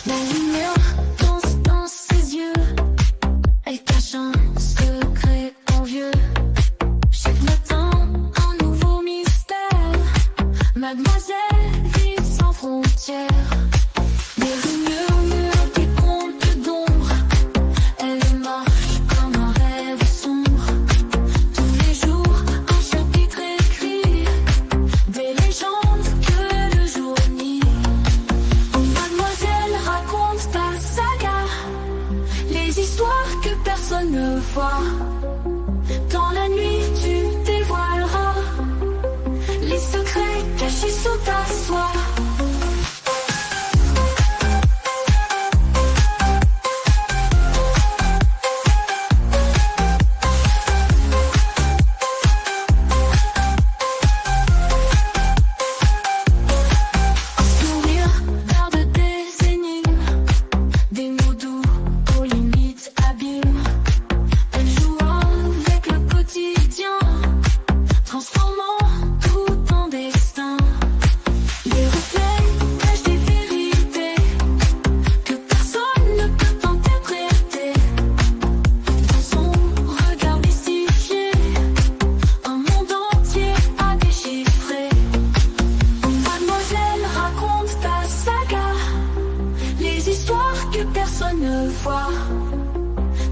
La lumière danse dans ses yeux, elle cache un secret envieux. Chaque matin, un nouveau mystère. Mademoiselle vit sans frontières. Des rues murmurent des contes d'ombre. Elle marche comme un rêve sombre. Tous les jours, un chapitre écrit. Des légendes que le jour nie. Mademoiselle raconte sa saga. Les histoires que personne ne voit. Dans la nuit, tu dévoileras les secrets cachés sous ta soie. Un sourire garde des énigmes, des mots doux aux limites abîmes. Elle joue avec le quotidien, transformant tout en destin. Les reflets cachent des vérités que personne ne peut interpréter. Dans son regard mystifié, un monde entier à déchiffrer. Mademoiselle raconte ta saga, les histoires que personne ne voit.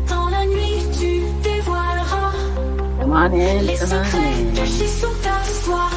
Dans la nuit, tu dévoileras Come on in, les come on secrets in. cachés sous ta soie.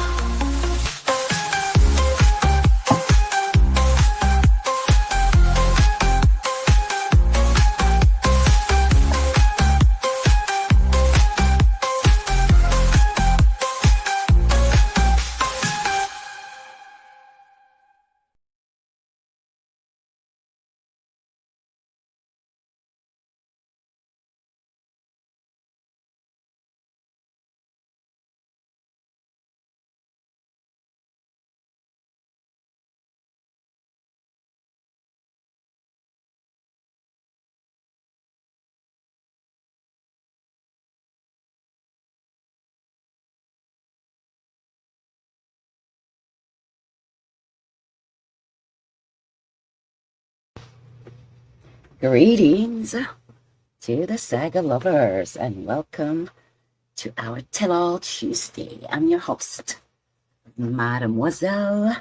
Greetings to the saga lovers and welcome to our Tell All Tuesday. I'm your host, Mademoiselle,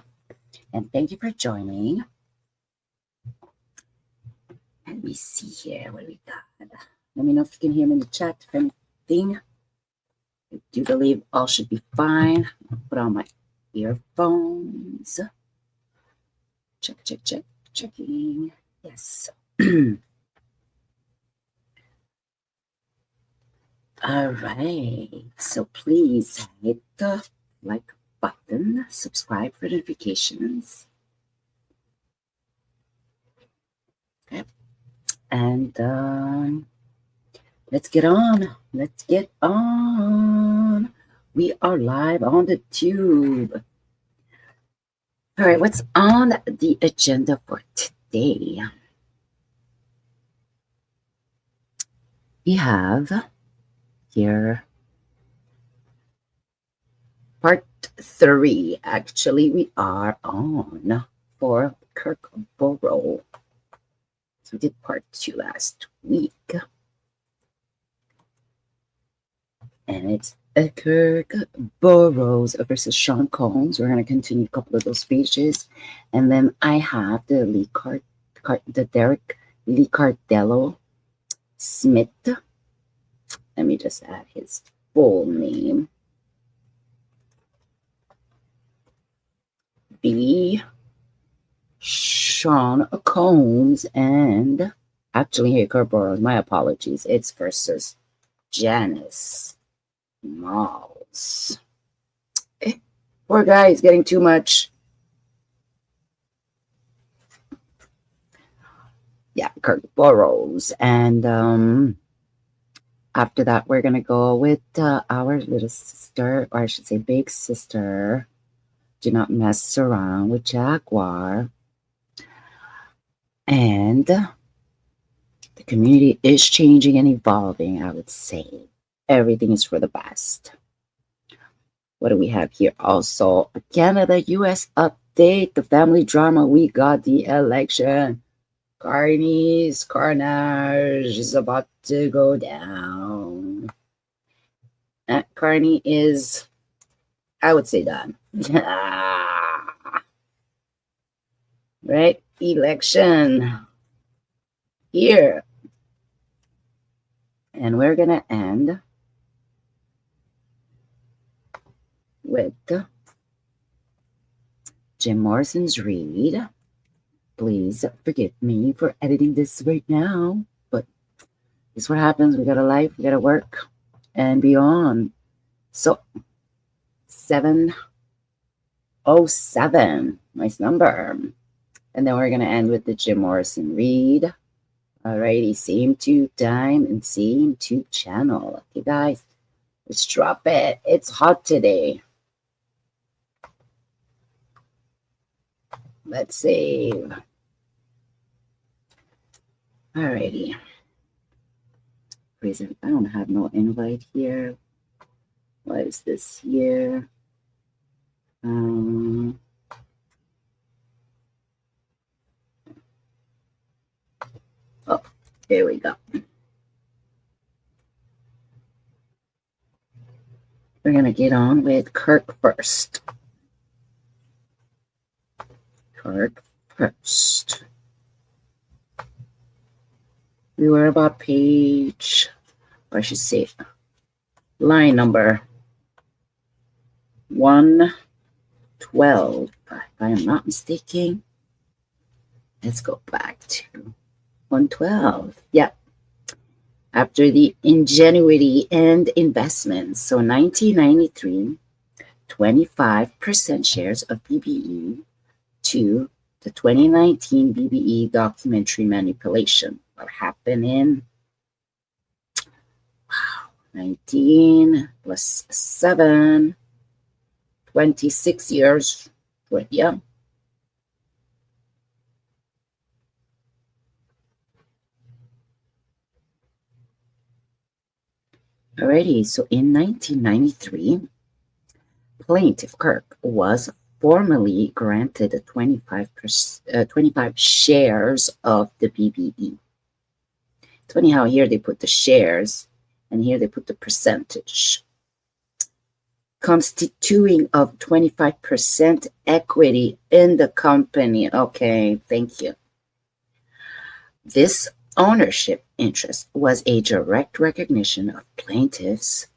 and thank you for joining. Let me see here what we got. Let me know if you can hear me in the chat if anything. I do believe all should be fine. I'll put on my earphones. Checking. Yes. All right. So please hit the like button, subscribe for notifications. Okay. And let's get on. We are live on the tube. All right, what's on the agenda for today? We have here part 3. Actually, we are on for Kurk Burrowes. So we did part 2 last week. And it's Kurk Burrowes versus Sean Combs. We're going to continue a couple of those speeches. And then I have the Derek Lee Cardello Smith. Let me just add his full name. B. Sean Combs and actually here, Kurk Burrowes, my apologies. It's versus Janice. Malls. Poor guy, he's getting too much. Yeah, Kurk Burrowes. And after that, we're going to go with our little sister, or I should say big sister. Do not mess around with Jaguar. And the community is changing and evolving, I would say. Everything is for the best. What do we have here? Also, a Canada-US update. The family drama. We got the election. Carney's carnage is about to go down. Carney is, I would say, done. Right? Election here. And we're going to end with Jim Morrison's read. Please forgive me for editing this right now, but this is what happens. We got a life, we got to work, and beyond. So, 707, nice number. And then we're going to end with the Jim Morrison read. Alrighty, same tube time and same tube channel. Okay, guys, let's drop it. It's hot today. Let's save. Alrighty. Reason I don't have no invite here. What is this here? Oh, there we go. We're going to get on with Kurk first. Kurk first. We were about page, or I should say, line number 112. If I am not mistaken, let's go back to 112. Yep. After the ingenuity and investments. So 1993, 25% shares of BBE to the 2019 BBE documentary manipulation. What happened in 19 plus 7, 26 years. Yeah. Alrighty, so in 1993, plaintiff Kurk was formally granted 25 shares of the BBE. It's funny how here they put the shares and here they put the percentage. Constituting of 25% equity in the company. Okay, thank you. This ownership interest was a direct recognition of plaintiffs'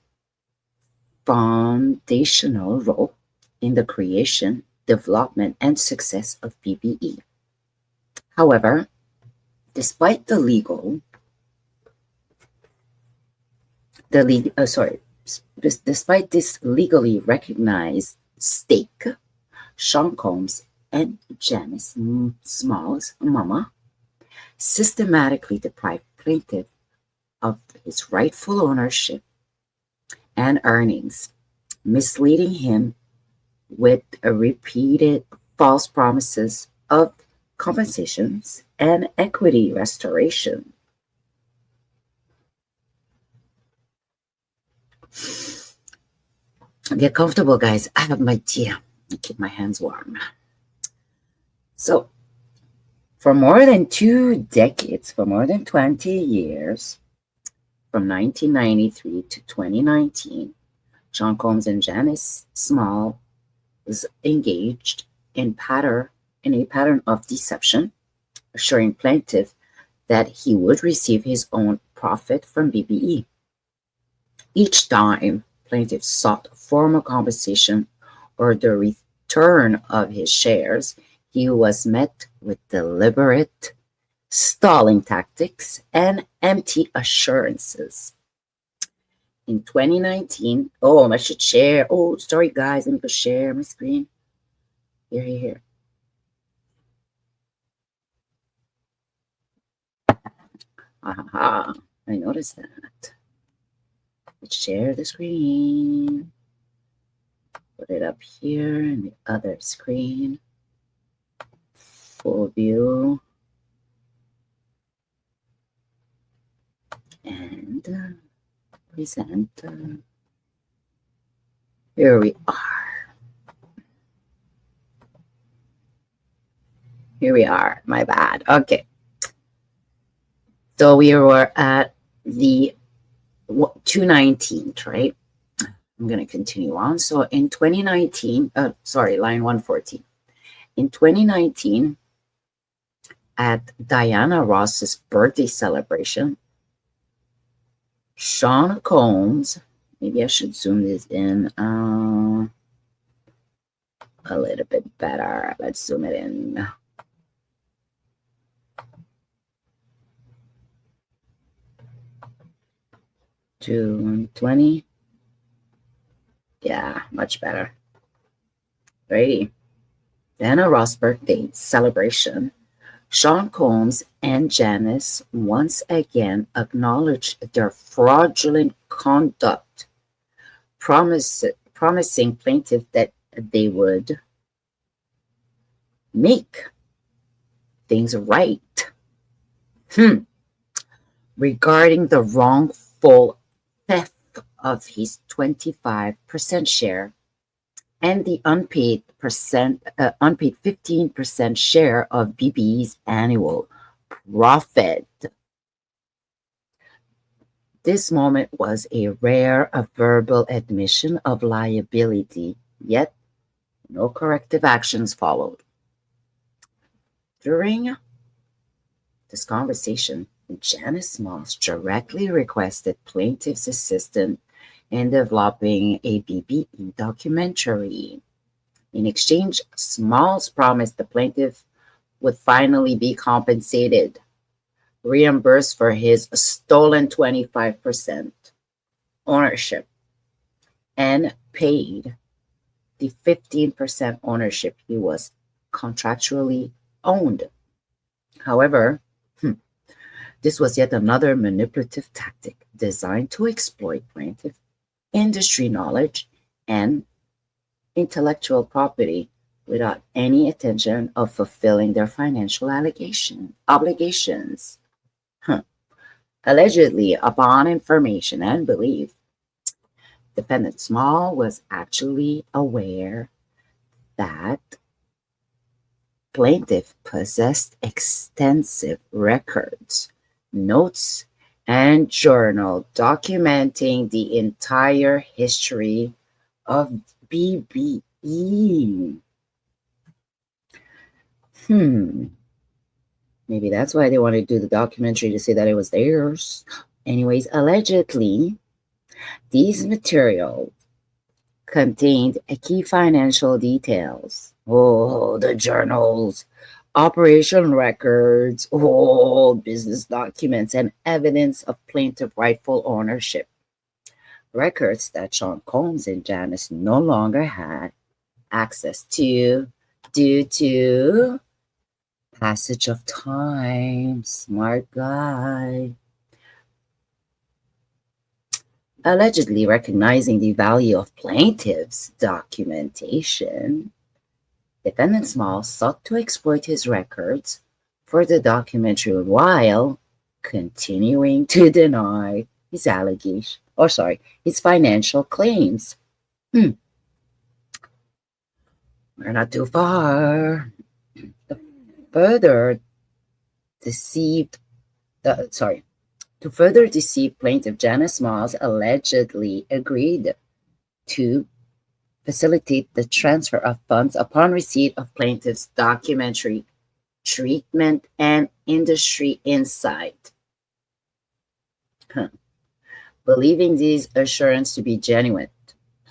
foundational role in the creation, development, and success of BBE. However, despite despite this legally recognized stake, Sean Combs and Janice Small's mama systematically deprived plaintiff of his rightful ownership and earnings, misleading him with repeated false promises of compensations and equity restoration. Get comfortable, guys. I have my tea. I keep my hands warm. So, for more than 2 decades, for more than 20 years, from 1993 to 2019, Sean Combs and Janice Small was engaged in a pattern of deception, assuring plaintiff that he would receive his own profit from BBE. Each time plaintiff sought formal compensation or the return of his shares, he was met with deliberate stalling tactics and empty assurances. In 2019, I should share. Oh, sorry, guys. Let me go share my screen. Here. Aha, I noticed that. Let's share the screen. Put it up here in the other screen. Full view. And present. Here we are. My bad. Okay. So we were at the 219th, right? I'm going to continue on. So in 2019, sorry, line 114. In 2019, at Diana Ross's birthday celebration, Sean Combs, maybe I should zoom this in a little bit better. Let's zoom it in. To 20. Yeah, much better. Righty. Diana Ross birthday celebration. Sean Combs and Janice once again acknowledged their fraudulent conduct, promising plaintiff that they would make things right. Regarding the wrongful theft of his 25% share and the unpaid 15% share of BB's annual profit. This moment was a rare verbal admission of liability, yet no corrective actions followed. During this conversation, Janice Moss directly requested plaintiff's assistance in developing a BBE documentary. In exchange, Smalls promised the plaintiff would finally be compensated, reimbursed for his stolen 25% ownership, and paid the 15% ownership he was contractually owned. However, this was yet another manipulative tactic designed to exploit plaintiff industry knowledge and intellectual property without any intention of fulfilling their financial obligations. Allegedly, upon information and belief, defendant Small was actually aware that plaintiff possessed extensive records, notes, and journal documenting the entire history of BBE. Maybe that's why they wanted to do the documentary, to say that it was theirs. Anyways, allegedly, these materials contained key financial details. Oh, the journals, operation records, business documents, and evidence of plaintiff rightful ownership. Records that Sean Combs and Janice no longer had access to due to passage of time. Smart guy. Allegedly recognizing the value of plaintiff's documentation, defendant Small sought to exploit his records for the documentary while continuing to deny his his financial claims. We're not too far. To further deceive plaintiff, Janice Smalls allegedly agreed to facilitate the transfer of funds upon receipt of plaintiff's documentary treatment and industry insight. Believing these assurances to be genuine,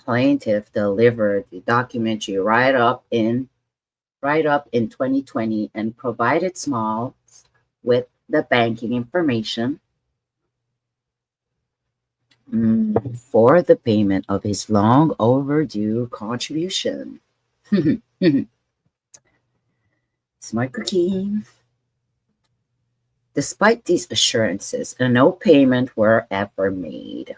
plaintiff delivered the documentary right up in 2020 and provided Smalls with the banking information for the payment of his long overdue contribution. Smart cookie. Despite these assurances, no payment were ever made.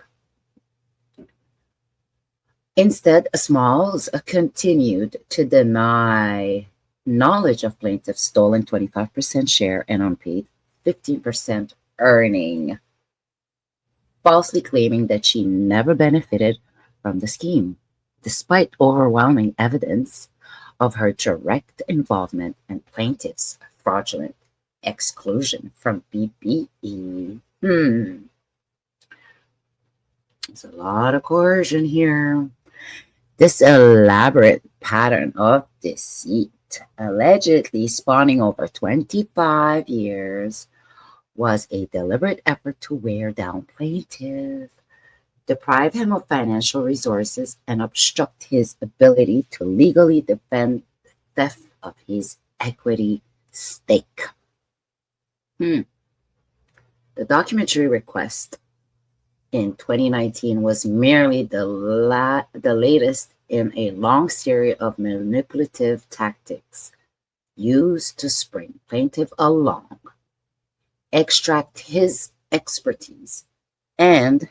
Instead, Smalls continued to deny knowledge of plaintiff's stolen 25% share and unpaid 15% earning, falsely claiming that she never benefited from the scheme, despite overwhelming evidence of her direct involvement in plaintiff's fraudulent exclusion from BBE. There's a lot of coercion here. This elaborate pattern of deceit, allegedly spanning over 25 years, was a deliberate effort to wear down plaintiff, deprive him of financial resources, and obstruct his ability to legally defend theft of his equity stake. The documentary request in 2019 was merely the latest in a long series of manipulative tactics used to spring plaintiff along, extract his expertise, and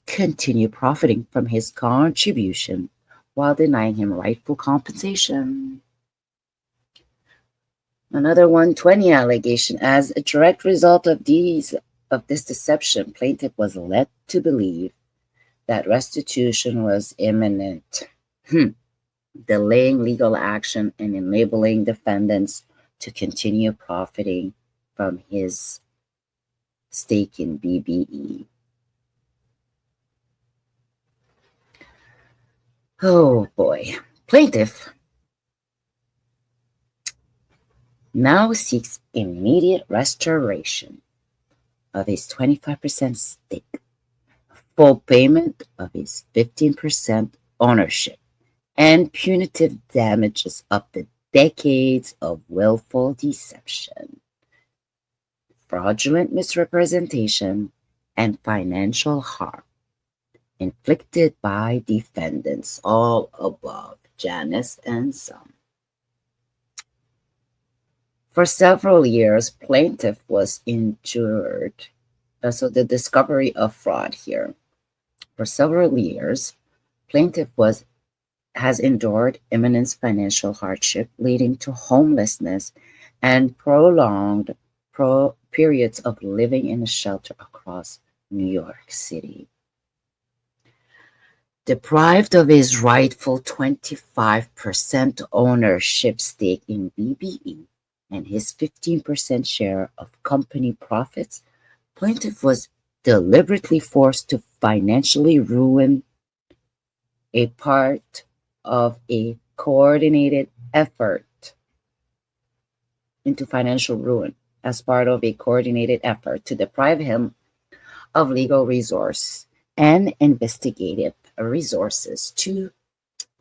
continue profiting from his contribution while denying him rightful compensation. Another 120 allegation. As a direct result of this deception, plaintiff was led to believe that restitution was imminent, delaying legal action and enabling defendants to continue profiting from his stake in BBE. Oh boy. Plaintiff now seeks immediate restoration of his 25% stake, full payment of his 15% ownership, and punitive damages of the decades of willful deception, fraudulent misrepresentation, and financial harm inflicted by defendants, all above Janice and some. For several years, plaintiff was injured. So the discovery of fraud here. For several years, plaintiff has endured immense financial hardship, leading to homelessness and prolonged periods of living in a shelter across New York City. Deprived of his rightful 25% ownership stake in BBE and his 15% share of company profits, plaintiff was deliberately forced to financially ruin a part of a coordinated effort into financial ruin as part of a coordinated effort to deprive him of legal resource and investigative resources. To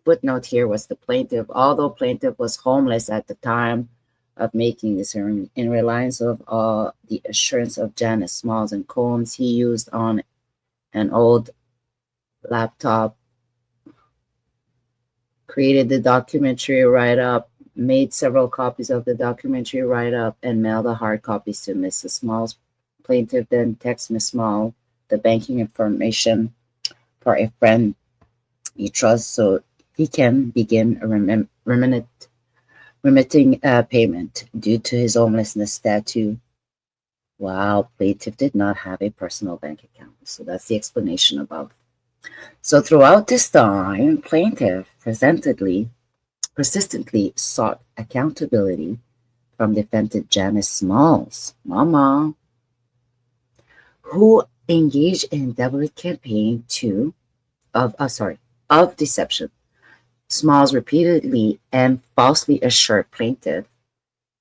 footnote here was the plaintiff, although plaintiff was homeless at the time of making this in reliance of the assurance of Janice Smalls and Combs, he used on an old laptop, created the documentary write-up, made several copies of the documentary write-up, and mailed the hard copies to Mrs. Smalls. Plaintiff then texts Ms. Small the banking information for a friend he trusts so he can begin a remitting payment due to his homelessness statute. Wow, plaintiff did not have a personal bank account. So that's the explanation above. So throughout this time, plaintiff persistently sought accountability from defendant Janice Smalls, Mama, who engaged in deliberate campaign of deception. Smalls repeatedly and falsely assured plaintiff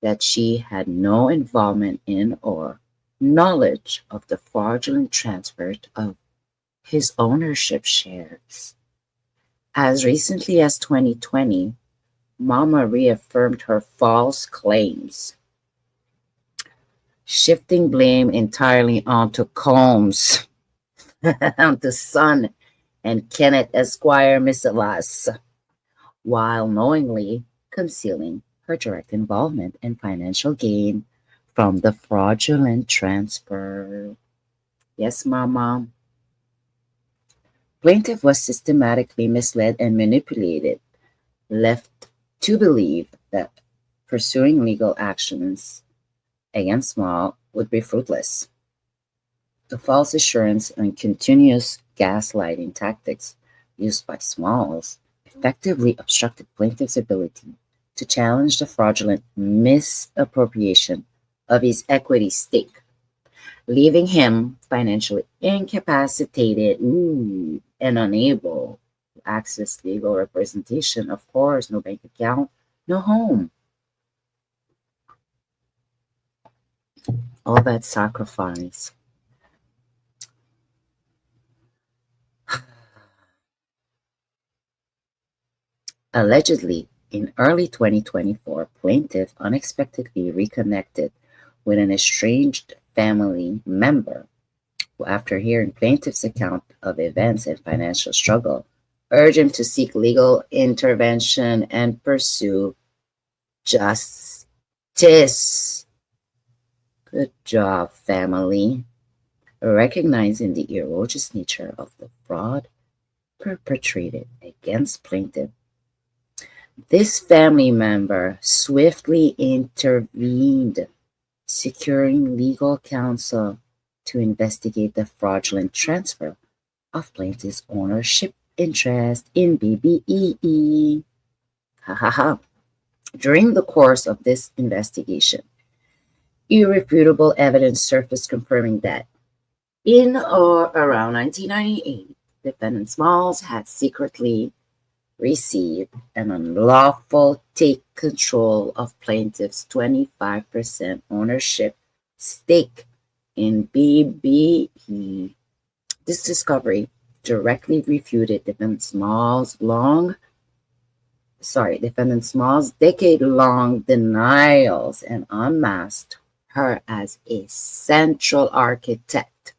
that she had no involvement in or knowledge of the fraudulent transfer of his ownership shares. As recently as 2020, Mama reaffirmed her false claims, shifting blame entirely onto Combs, onto Son and Kenneth Esquire Misalas, while knowingly concealing her direct involvement and financial gain from the fraudulent transfer. Yes, Mama. Plaintiff was systematically misled and manipulated, left to believe that pursuing legal actions against Small would be fruitless. The false assurance and continuous gaslighting tactics used by Smalls effectively obstructed plaintiff's ability to challenge the fraudulent misappropriation of his equity stake, leaving him financially incapacitated and unable to access legal representation. Of course, no bank account, no home. All that sacrifice. Allegedly, in early 2024, plaintiff unexpectedly reconnected with an estranged family member who, after hearing plaintiff's account of events and financial struggle, urged him to seek legal intervention and pursue justice. Good job, family. Recognizing the egregious nature of the fraud perpetrated against plaintiff, this family member swiftly intervened, securing legal counsel to investigate the fraudulent transfer of plaintiff's ownership interest in BBEE. Ha ha ha. During the course of this investigation, irrefutable evidence surfaced confirming that in or around 1998, defendant Smalls had secretly received an unlawful take control of plaintiff's 25% ownership stake in BBE. This discovery directly refuted defendant Small's decade-long denials and unmasked her as a central architect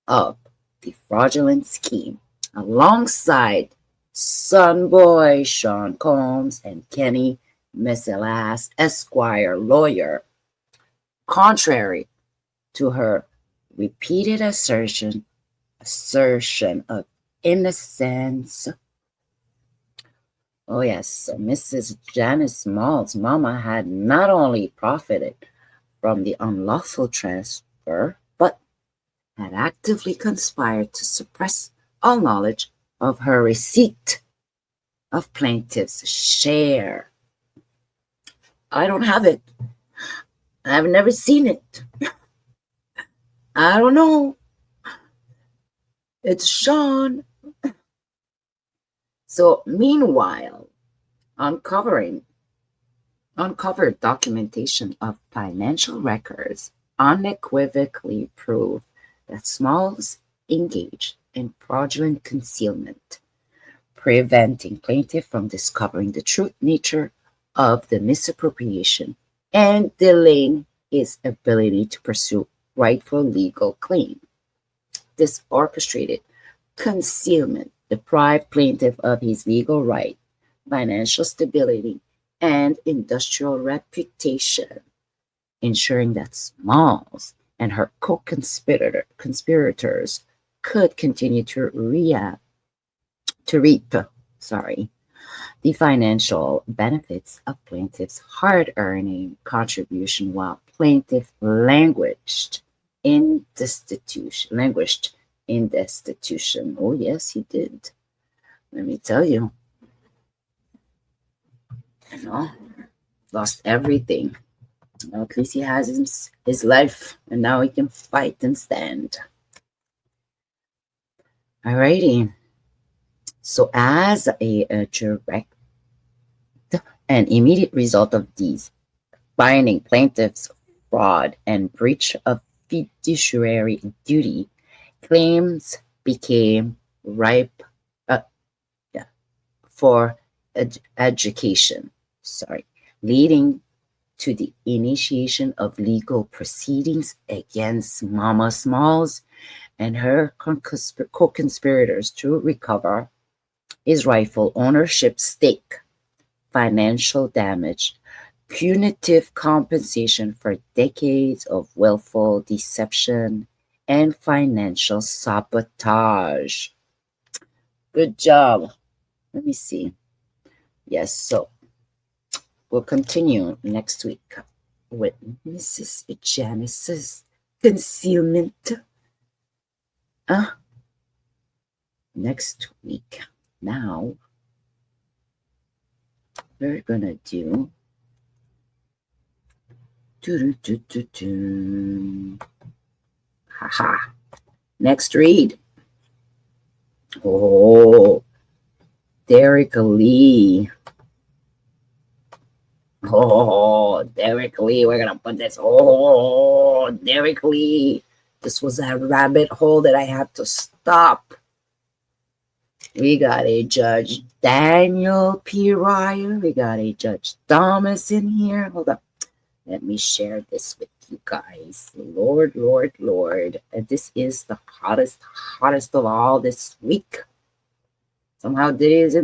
of the fraudulent scheme, alongside son boy Sean Combs and Kenny Mesilas, Esquire lawyer, contrary to her repeated assertion of innocence. Oh yes, Mrs. Janice Small's mama had not only profited from the unlawful transfer, but had actively conspired to suppress all knowledge of her receipt of plaintiff's share. I don't have it. I've never seen it. I don't know. It's Sean. So meanwhile, uncovered documentation of financial records unequivocally prove that Smalls engaged in fraudulent concealment, preventing plaintiff from discovering the true nature of the misappropriation and delaying his ability to pursue rightful legal claim. This orchestrated concealment deprived plaintiff of his legal right, financial stability, and industrial reputation, ensuring that Smalls and her co-conspirators could continue to reap the financial benefits of plaintiff's hard-earned contribution while plaintiff languished in destitution. Oh yes, he did. Let me tell you, lost everything. Well, at least he has his life, and now he can fight and stand. Alrighty. So as a direct and immediate result of these, finding plaintiff's fraud and breach of fiduciary duty, claims became ripe for education, leading to the initiation of legal proceedings against Mama Smalls and her co-conspirators to recover his rightful ownership stake, financial damage, punitive compensation for decades of willful deception, and financial sabotage. Good job. Let me see. Yes, so we'll continue next week with Mrs. Janice's concealment. Next week. Now, we're gonna do Haha. Next read. Oh, Derek Lee. Oh, Derek Lee. We're gonna put this. Oh, Derek Lee. This was a rabbit hole that I had to stop. We got a Judge Daniel P. Ryan. We got a Judge Thomas in here. Hold up. Let me share this with you guys. Lord, Lord, Lord. This is the hottest of all this week. Somehow this is in